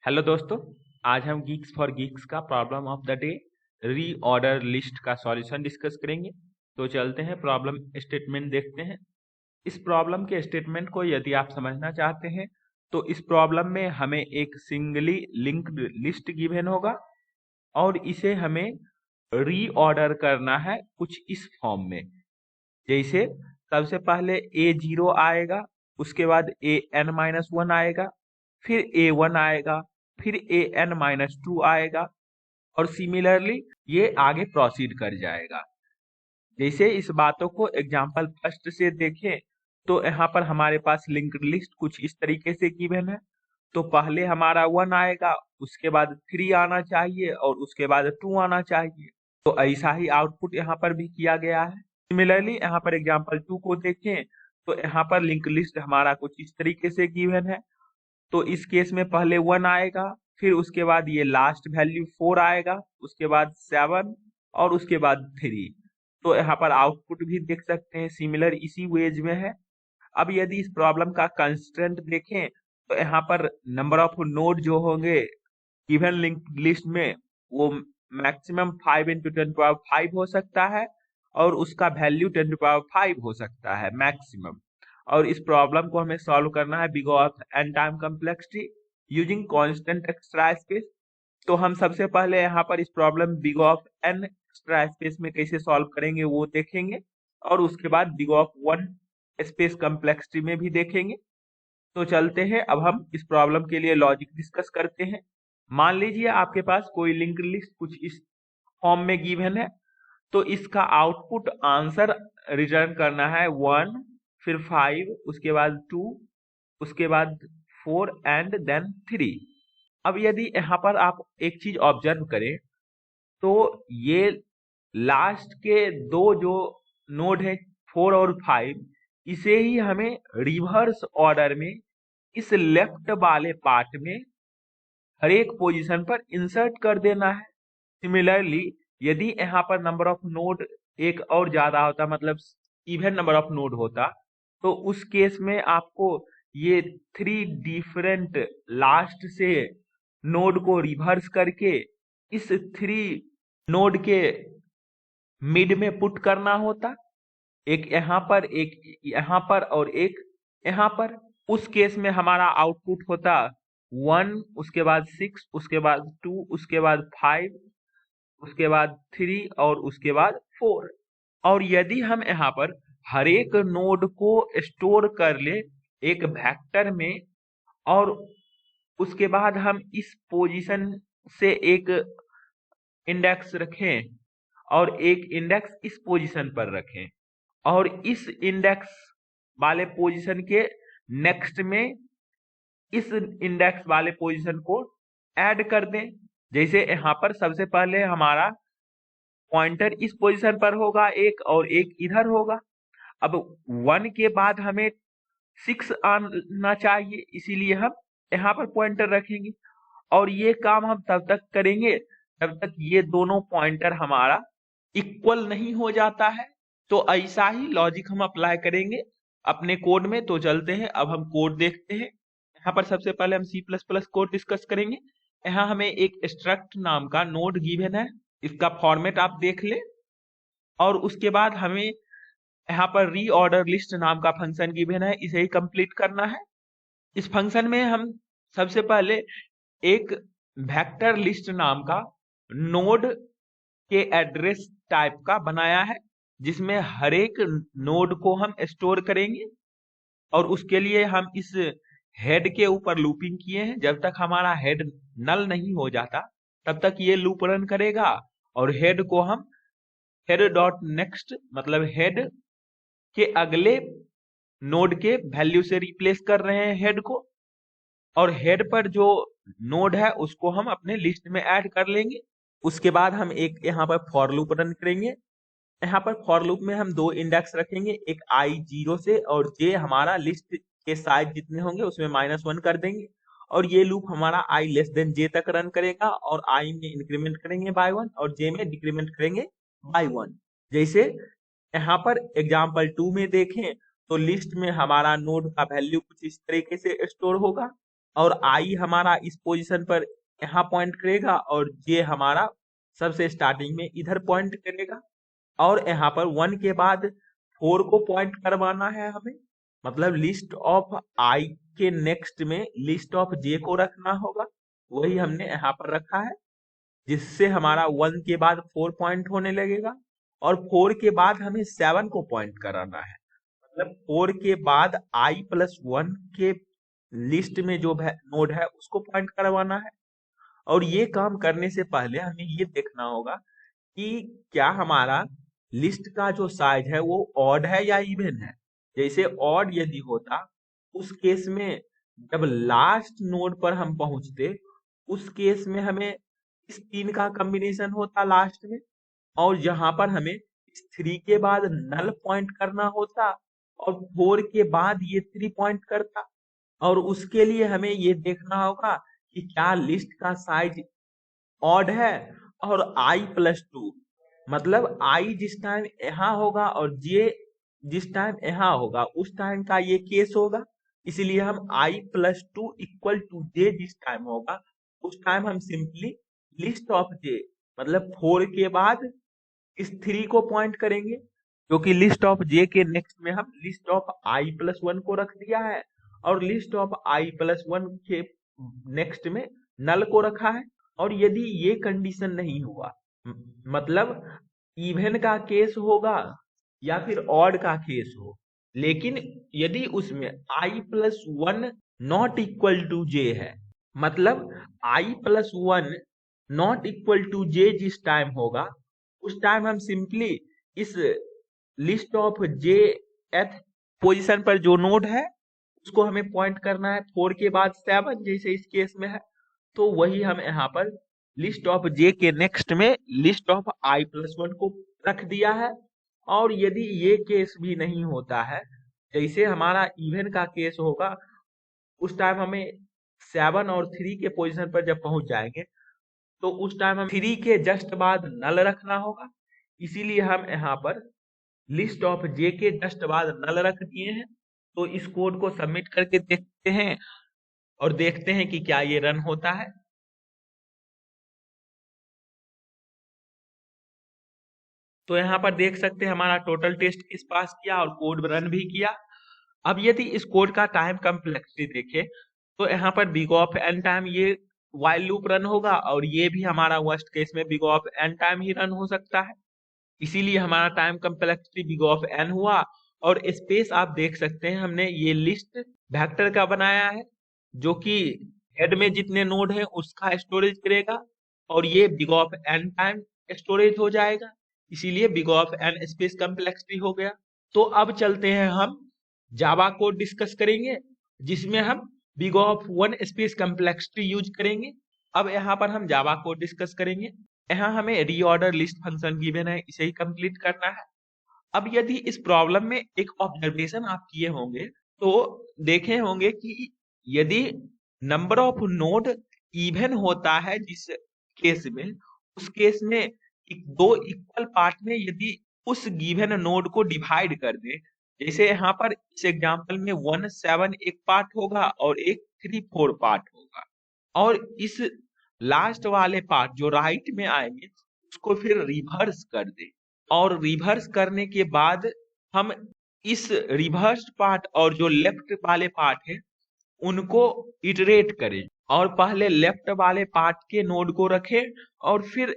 Hello दोस्तों। आज हम गीक्स फॉर गीक्स का problem of the day reorder list का सॉल्यूशन डिस्कस करेंगे। तो चलते हैं प्रॉब्लम स्टेटमेंट देखते हैं। इस प्रॉब्लम के स्टेटमेंट को यदि आप समझना चाहते हैं तो इस प्रॉब्लम में हमें एक सिंगली लिंक्ड लिस्ट गिवन होगा और इसे हमें रीऑर्डर करना है कुछ इस फॉर्म में। जैसे सबसे पहले A0 आएगा, उसके बाद AN-1 आएगा, फिर A1 आएगा, फिर AN-2 आएगा और सिमिलरली ये आगे प्रोसीड कर जाएगा। जैसे इस बातों को एग्जांपल फर्स्ट से देखें तो यहाँ पर हमारे पास लिंक्ड लिस्ट कुछ इस तरीके से गिवन है। तो पहले हमारा 1 आएगा, उसके बाद 3 आना चाहिए और उसके बाद 2 आना चाहिए। तो ऐसा ही आउटपुट यहाँ पर भी किया गया है। सिमिलरली यहाँ पर एग्जांपल 2 को देखें तो यहाँ पर लिंक लिस्ट हमारा कुछ इस तरीके से गिवन है। तो इस केस में पहले 1 आएगा, फिर उसके बाद ये लास्ट वैल्यू 4 आएगा, उसके बाद 7 और उसके बाद 3। तो यहाँ पर आउटपुट भी देख सकते हैं सिमिलर इसी वेज में है। अब यदि इस प्रॉब्लम का कंस्ट्रेंट देखें तो यहाँ पर नंबर ऑफ नोड जो होंगे गिवन लिंक लिस्ट में वो मैक्सिमम 5 × 10⁵ हो सकता है और उसका वैल्यू 10⁵ हो सकता है मैक्सिमम। और इस प्रॉब्लम को हमें सॉल्व करना है big of n time complexity using constant extra space. तो हम सबसे पहले यहाँ पर इस problem big of n extra space में कैसे सॉल्व करेंगे वो देखेंगे और उसके बाद बिग ऑफ 1 स्पेस कम्प्लेक्सिटी में भी देखेंगे। तो चलते हैं, अब हम इस प्रॉब्लम के लिए लॉजिक डिस्कस करते हैं। मान लीजिए आपके पास कोई लिंक्ड लिस्ट कुछ इस फॉर्म में गिवन है, तो इसका आउटपुट आंसर रिटर्न करना है 1, फिर 5, उसके बाद 2, उसके बाद 4 एंड देन 3। अब यदि यहाँ पर आप एक चीज ऑब्जर्व करें तो ये लास्ट के दो जो नोड है 4 और 5, इसे ही हमें रिवर्स ऑर्डर में इस लेफ्ट वाले पार्ट में हर एक पोजीशन पर इंसर्ट कर देना है। सिमिलरली यदि यहाँ पर नंबर ऑफ नोड एक और ज्यादा होता, मतलब इवन नंबर ऑफ नोड होता, तो उस केस में आपको ये 3 डिफरेंट लास्ट से नोड को रिवर्स करके इस 3 नोड के मिड में पुट करना होता, एक यहाँ पर, एक यहाँ पर और एक यहाँ पर। उस केस में हमारा आउटपुट होता 1, उसके बाद 6, उसके बाद 2, उसके बाद 5, उसके बाद 3 और उसके बाद 4। और यदि हम यहाँ पर हर एक नोड को स्टोर कर ले एक वेक्टर में और उसके बाद हम इस पोजीशन से एक इंडेक्स रखें और एक इंडेक्स इस पोजीशन पर रखें और इस इंडेक्स वाले पोजीशन के नेक्स्ट में इस इंडेक्स वाले पोजीशन को ऐड कर दें। जैसे यहाँ पर सबसे पहले हमारा पॉइंटर इस पोजीशन पर होगा एक और एक इधर होगा। अब 1 के बाद हमें 6 आना चाहिए, इसीलिए हम यहाँ पर पॉइंटर रखेंगे और ये काम हम तब तक करेंगे जब तक ये दोनों पॉइंटर हमारा इक्वल नहीं हो जाता है। तो ऐसा ही लॉजिक हम अप्लाई करेंगे अपने कोड में। तो चलते हैं, अब हम कोड देखते हैं। यहाँ पर सबसे पहले हम C++ कोड डिस्कस करेंगे। यहाँ हमें एक स्ट्रक्ट नाम का नोड गिवन है, इसका फॉर्मेट आप देख ले। और उसके बाद हमें यहाँ पर रीऑर्डर लिस्ट नाम का फंक्शन गिवन है, इसे ही कंप्लीट करना है। इस फंक्शन में हम सबसे पहले एक वेक्टर लिस्ट नाम का नोड के एड्रेस टाइप का बनाया है जिसमें हर एक नोड को हम स्टोर करेंगे और उसके लिए हम इस हेड के ऊपर लूपिंग किए हैं। जब तक हमारा हेड नल नहीं हो जाता तब तक ये लूप रन करेगा और हेड को हम हेड डॉट नेक्स्ट मतलब हेड के अगले नोड के वैल्यू से रिप्लेस कर रहे हैं हेड को, और हेड पर जो नोड है उसको हम अपने लिस्ट में ऐड कर लेंगे। उसके बाद हम एक यहाँ पर फॉर लूप रन करेंगे। यहाँ पर फॉर लूप में हम 2 इंडेक्स रखेंगे, एक i0 से और j हमारा लिस्ट के साइज जितने होंगे उसमें -1 कर देंगे और ये लूप हमारा i लेस देन j तक रन करेगा और i में इंक्रीमेंट करेंगे बाय 1 और j में डिक्रीमेंट करेंगे बाय 1। जैसे यहाँ पर एग्जाम्पल 2 में देखें तो लिस्ट में हमारा नोड का वैल्यू कुछ इस तरीके से स्टोर होगा और आई हमारा इस पोजीशन पर यहाँ पॉइंट करेगा और जे हमारा सबसे स्टार्टिंग में इधर पॉइंट करेगा। और यहाँ पर 1 के बाद 4 को पॉइंट करवाना है हमें, मतलब लिस्ट ऑफ आई के नेक्स्ट में लिस्ट ऑफ जे को रखना होगा। वही हमने यहाँ पर रखा है, जिससे हमारा 1 के बाद 4 पॉइंट होने लगेगा और 4 के बाद हमें 7 को पॉइंट कराना है। मतलब 4 के बाद आई प्लस 1 के लिस्ट में जो नोड है उसको पॉइंट करवाना है। और ये काम करने से पहले हमें ये देखना होगा कि क्या हमारा लिस्ट का जो साइज है वो ऑड है या इवन है। जैसे ऑड यदि होता, उस केस में जब लास्ट नोड पर हम पहुंचते, उस केस में हमें इस 3 का कॉम्बिनेशन होता लास्ट में, और जहां पर हमें इस 3 के बाद नल पॉइंट करना होता और 4 के बाद ये 3 पॉइंट करता। और उसके लिए हमें ये देखना होगा कि क्या लिस्ट का साइज ऑड है और आई प्लस 2, मतलब आई जिस टाइम यहाँ होगा और जे जिस टाइम यहाँ होगा उस टाइम का ये केस होगा। इसलिए हम आई प्लस 2 इक्वल टू जे जिस टाइम होगा उस टाइम हम सिंपली लिस्ट ऑफ जे, मतलब 4 के बाद इस 3 को पॉइंट करेंगे, क्योंकि लिस्ट ऑफ जे के नेक्स्ट में हम लिस्ट ऑफ आई प्लस 1 को रख दिया है और लिस्ट ऑफ आई प्लस 1 के नेक्स्ट में नल को रखा है। और यदि ये कंडीशन नहीं हुआ, मतलब इवन का केस होगा या फिर ऑड का केस हो, लेकिन यदि उसमें आई प्लस 1 नॉट इक्वल टू जे है, मतलब आई प्लस 1 नॉट इक्वल टू जे जिस टाइम होगा उस टाइम हम सिंपली इस लिस्ट ऑफ जे एथ पोजीशन पर जो नोड है उसको हमें पॉइंट करना है 4 के बाद 7 जैसे इस केस में है। तो वही हम यहाँ पर लिस्ट ऑफ जे के नेक्स्ट में लिस्ट ऑफ आई प्लस 1 को रख दिया है। और यदि ये केस भी नहीं होता है, जैसे हमारा इवन का केस होगा, उस टाइम हमें 7 और 3 के पोजीशन पर जब पहुंच जाएंगे तो उस टाइम हम 3 के जस्ट बाद नल रखना होगा। इसीलिए हम यहाँ पर लिस्ट ऑफ जे के जस्ट बाद नल रख दिए हैं। तो इस कोड को सबमिट करके देखते हैं और देखते हैं कि क्या ये रन होता है। तो यहाँ पर देख सकते हैं हमारा टोटल टेस्ट किस पास किया और कोड रन भी किया। अब यदि इस कोड का टाइम कम्प्लेक्सिटी देखें तो यहाँ पर बिग ऑफ एन टाइम ये वाइल लूप रन होगा और ये भी हमारा वर्स्ट केस में बिग ऑफ एन टाइम ही रन हो सकता है। इसीलिए हमारा time complexity big of n हुआ। और स्पेस आप देख सकते हैं हमने ये लिस्ट वेक्टर का बनाया है, जो कि हेड में जितने नोड है उसका स्टोरेज करेगा और ये big of n time storage हो जाएगा। इसीलिए big of n space complexity हो गया। तो अब चलते हैं हम जावा कोड डिस्कस करेंगे, जिसमें हम big of 1 space complexity use करेंगे। अब यहाँ पर हम जावा कोड डिस्कस करेंगे। यहाँ हमें रीऑर्डर लिस्ट फंक्शन गिवन है, इसे ही कंप्लीट करना है। अब यदि इस प्रॉब्लम में एक ऑब्जर्वेशन आप किए होंगे तो देखे होंगे कि यदि नंबर ऑफ नोड इवन होता है जिस केस में, उस केस में दो इक्वल पार्ट में यदि उस गिवन नोड को डिवाइड कर दे, जैसे यहाँ पर इस एग्जांपल में 1 7 एक पार्ट होगा और एक 3 4 पार्ट होगा, और इस लास्ट वाले पार्ट जो राइट में आएंगे उसको फिर रिवर्स कर दे, और रिवर्स करने के बाद हम इस रिवर्स पार्ट और जो लेफ्ट वाले पार्ट है उनको इटरेट करें, और पहले लेफ्ट वाले पार्ट के नोड को रखें और फिर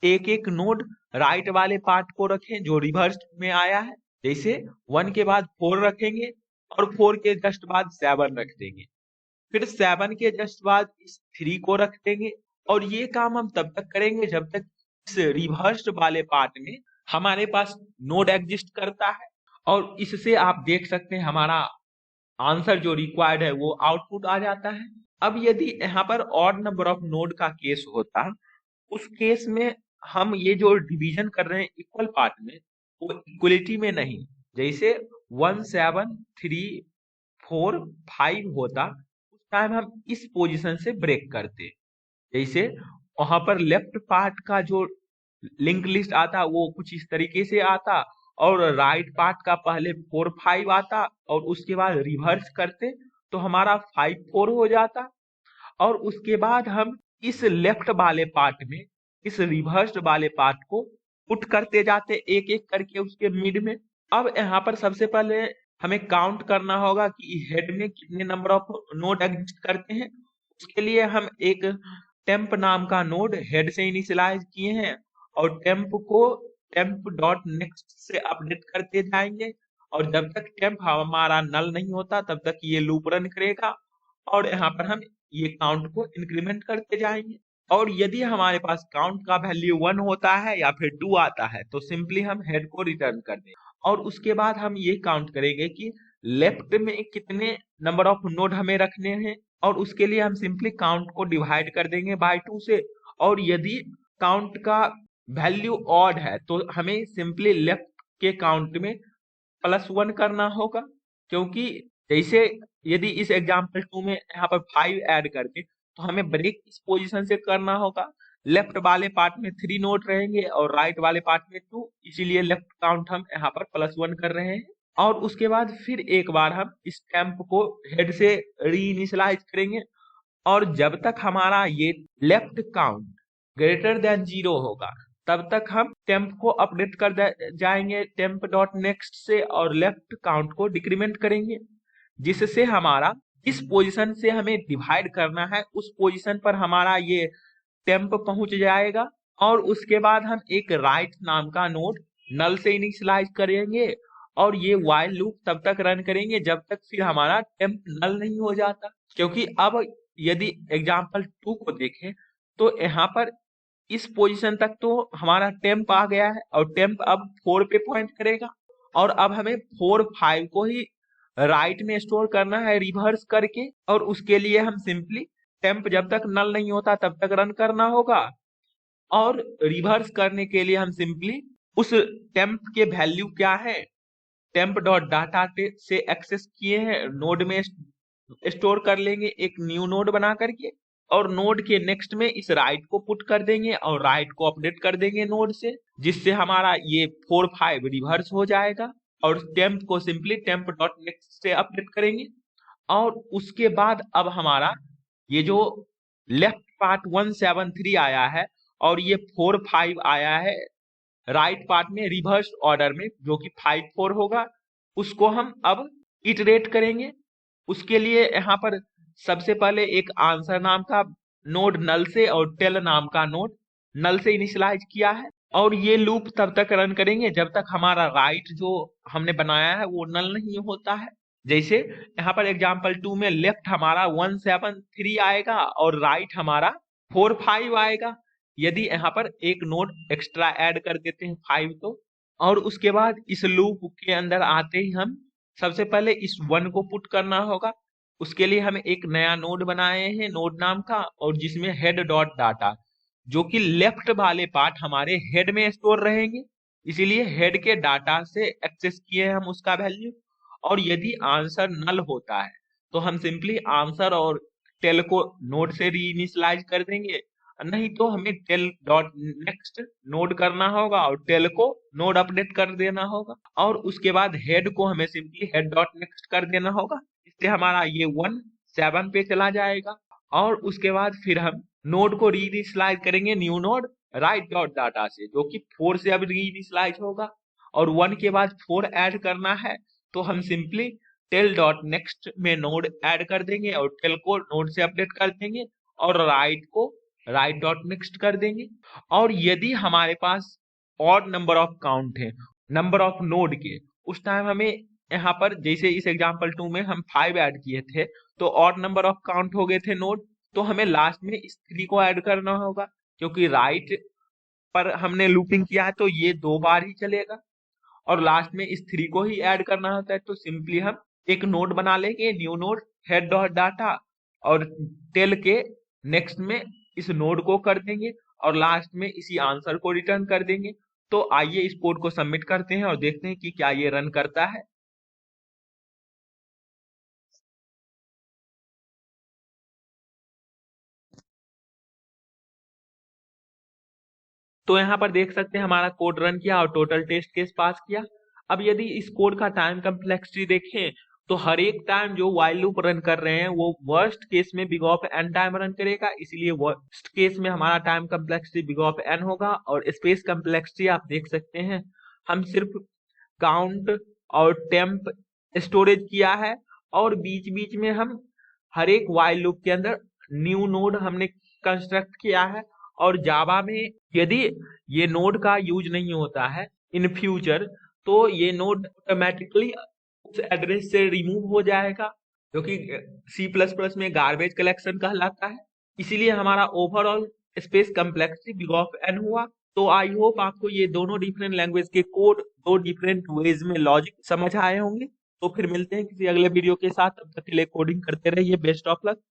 एक एक नोड राइट वाले पार्ट को रखें जो रिवर्स में आया है। जैसे 1 के बाद 4 रखेंगे और 4 के जस्ट बाद 7 रख देंगे, फिर 7 के जस्ट बाद इस 3 को रख देंगे। और ये काम हम तब तक करेंगे जब तक इस रिवर्स्ड वाले पार्ट में हमारे पास नोड एग्जिस्ट करता है। और इससे आप देख सकते हैं हमारा आंसर जो रिक्वायर्ड है वो आउटपुट आ जाता है। अब यदि यहाँ पर ऑड नंबर ऑफ नोड का केस होता, उस केस में हम ये जो डिवीजन कर रहे हैं इक्वल पार्ट में, वो इक्वलिटी में नहीं। जैसे 1 7 3 4 5 होता, उस टाइम हम इस पोजीशन से ब्रेक करते। जैसे वहां पर लेफ्ट पार्ट का जो लिंक लिस्ट आता वो कुछ इस तरीके से आता, और राइट पार्ट का पहले 4 5 आता और उसके बाद रिवर्स करते, तो हमारा 5 4 हो जाता। और उसके बाद हम इस लेफ्ट वाले पार्ट में इस रिवर्स्ड वाले पार्ट को पुट करते जाते एक एक करके उसके मिड में। अब यहाँ पर सबसे पहले हमें काउंट करना होगा कि हेड में कितने नंबर ऑफ नोड एग्जिस्ट करते हैं। उसके लिए हम एक टेम्प नाम का नोड हेड से इनिशियलाइज किए हैं और टेम्प को टेम्प डॉट नेक्स्ट से अपडेट करते जाएंगे। और जब तक टेम्प हमारा नल नहीं होता तब तक ये लूप रन करेगा और यहाँ पर हम ये काउंट को इंक्रीमेंट करते जाएंगे। और यदि हमारे पास काउंट का वैल्यू 1 होता है या फिर 2 आता है तो सिंपली हम हेड को रिटर्न कर देंगे। और उसके बाद हम ये काउंट करेंगे कि लेफ्ट में कितने नंबर ऑफ नोड हमें रखने हैं और उसके लिए हम सिंपली काउंट को डिवाइड कर देंगे बाय 2 से। और यदि काउंट का वैल्यू ऑड है तो हमें सिंपली लेफ्ट के काउंट में +1 करना होगा, क्योंकि जैसे यदि इस एग्जाम्पल 2 में यहाँ पर 5 ऐड करके तो हमें ब्रेक इस पोजीशन से करना होगा। लेफ्ट वाले पार्ट में 3 नोट रहेंगे और राइट वाले पार्ट में 2, इसीलिए लेफ्ट काउंट हम यहाँ पर +1 कर रहे हैं। और उसके बाद फिर एक बार हम इस टेम्प को हेड से री इनिशियलाइज करेंगे और जब तक हमारा ये लेफ्ट काउंट ग्रेटर देन 0 होगा तब तक हम टेम्प को अपडेट कर जाएंगे टेम्प डॉट नेक्स्ट से और लेफ्ट काउंट को डिक्रीमेंट करेंगे, जिससे हमारा इस पोजीशन से हमें डिवाइड करना है उस पोजीशन पर हमारा ये टेम्प पहुंच जाएगा। और उसके बाद हम एक राइट नाम का नोड नल से इनिशियलाइज करेंगे और ये व्हाइल लूप तब तक रन करेंगे जब तक फिर हमारा टेम्प नल नहीं हो जाता। क्योंकि अब यदि एग्जाम्पल 2 को देखें तो यहाँ पर इस पोजीशन तक तो हमारा टेम्प आ गया है और टेम्प अब 4 पे पॉइंट करेगा और अब हमें 4 5 को ही राइट में स्टोर करना है रिवर्स करके। और उसके लिए हम सिंपली टेम्प जब तक नल नहीं होता तब तक रन करना होगा और रिवर्स करने के लिए हम सिंपली उस टेम्प के वैल्यू क्या है टेम्प डॉट डाटा से एक्सेस किए हैं नोड में स्टोर कर लेंगे एक न्यू नोड बना करके और नोड के नेक्स्ट में इस राइट को पुट कर देंगे और राइट को अपडेट कर देंगे नोड से, जिससे हमारा ये 4 5 रिवर्स हो जाएगा। और टेम्प को सिंपली टेम्प डॉट नेक्स्ट से अपडेट करेंगे। और उसके बाद अब हमारा ये जो लेफ्ट पार्ट 173 आया है और ये 4 5 आया है राइट पार्ट में रिवर्स ऑर्डर में जो कि 5 4 होगा, उसको हम अब इटरेट करेंगे। उसके लिए यहाँ पर सबसे पहले एक आंसर नाम का नोड नल से और टेल नाम का नोड नल से इनिशियलाइज किया है और ये लूप तब तक रन करेंगे जब तक हमारा राइट जो हमने बनाया है वो नल नहीं होता है। जैसे यहाँ पर एग्जांपल 2 में लेफ्ट हमारा 173 आएगा और राइट हमारा 4 5 आएगा। यदि यहाँ पर एक नोड एक्स्ट्रा ऐड कर देते हैं 5 तो, और उसके बाद इस लूप के अंदर आते ही हम सबसे पहले इस 1 को पुट करना होगा। उसके लिए हम एक नया नोड बनाए हैं नोड नाम का और जिसमें हेड डॉट डाटा जो कि लेफ्ट वाले पार्ट हमारे हेड में स्टोर रहेंगे, इसीलिए हेड के डाटा से एक्सेस किए हम उसका वैल्यू। और यदि आंसर नल होता है तो हम सिंपली आंसर और टेल को नोड से रीइनिशियलाइज कर देंगे, नहीं तो हमें टेल डॉट नेक्स्ट नोड करना होगा और टेल को नोड अपडेट कर देना होगा। और उसके बाद हेड को हमें सिंपली हेड डॉट नेक्स्ट कर देना होगा, इससे हमारा ये 1 7 पे चला जाएगा। और उसके बाद फिर हम नोड को रीइनिशियलाइज करेंगे new node right dot data से जो कि 4 से अब रीइनिशियलाइज होगा और 1 के बाद 4 ऐड करना है तो हम सिंपली टेल डॉट नेक्स्ट में नोड ऐड कर देंगे और टेल को नोड से अपडेट कर देंगे और राइट को राइट डॉट नेक्स्ट कर देंगे। और यदि हमारे पास ऑड नंबर ऑफ काउंट है नंबर ऑफ नोड के, उस टाइम हमें यहाँ पर जैसे इस एग्जांपल 2 में हम 5 ऐड किए थे तो ऑड नंबर ऑफ काउंट हो गए थे नोड, तो हमें लास्ट में इस 3 को ऐड करना होगा क्योंकि राइट पर हमने लूपिंग किया है तो ये 2 बार ही चलेगा और लास्ट में इस 3 को ही ऐड करना होता है। तो सिंपली हम एक नोड बना लेंगे new node head dot data और टेल के नेक्स्ट में इस नोड को कर देंगे और लास्ट में इसी आंसर को रिटर्न कर देंगे। तो आइए इस कोड को सबमिट करते हैं और देखते हैं कि क्या ये रन करता है। तो यहाँ पर देख सकते हैं हमारा कोड रन किया और टोटल टेस्ट केस पास किया। अब यदि इस कोड का टाइम कम्प्लेक्सिटी देखें तो हर एक टाइम जो while लूप रन कर रहे हैं वो वर्स्ट केस में big of n time run करेगा, इसीलिए वर्स्ट केस में हमारा time complexity big of n होगा। और स्पेस कम्प्लेक्सिटी आप देख सकते हैं, हम सिर्फ काउंट और टेम्प स्टोरेज किया है, और बीच बीच में हम हर एक while लूप के अंदर न्यू नोड हमने कंस्ट्रक्ट किया है। और जावा में यदि ये नोड का यूज नहीं होता है इन फ्यूचर, तो ये नोड ऑटोमेटिकली उस एड्रेस से रिमूव हो जाएगा, जो कि C++ में गार्बेज कलेक्शन कहलाता है। इसीलिए हमारा overall space complexity big of n हुआ। तो आई होप आपको ये दोनों डिफरेंट लैंग्वेज के कोड दो डिफरेंट वेज में लॉजिक समझ आए होंगे। तो फिर मिलते हैं किसी अगले वीडियो के साथ, तब तक के लिए कोडिंग करते रहिए, बेस्ट ऑफ लक।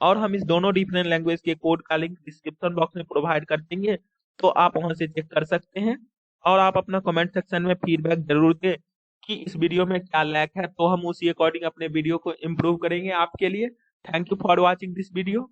और हम इस दोनों डिफरेंट लैंग्वेज के कोड का लिंक डिस्क्रिप्शन बॉक्स में प्रोवाइड कर देंगे, तो आप वहां से चेक कर सकते हैं। और आप अपना कमेंट सेक्शन में फीडबैक जरूर दें कि इस वीडियो में क्या लैक है, तो हम उसी अकॉर्डिंग अपने वीडियो को इम्प्रूव करेंगे आपके लिए। Thank you for watching this video.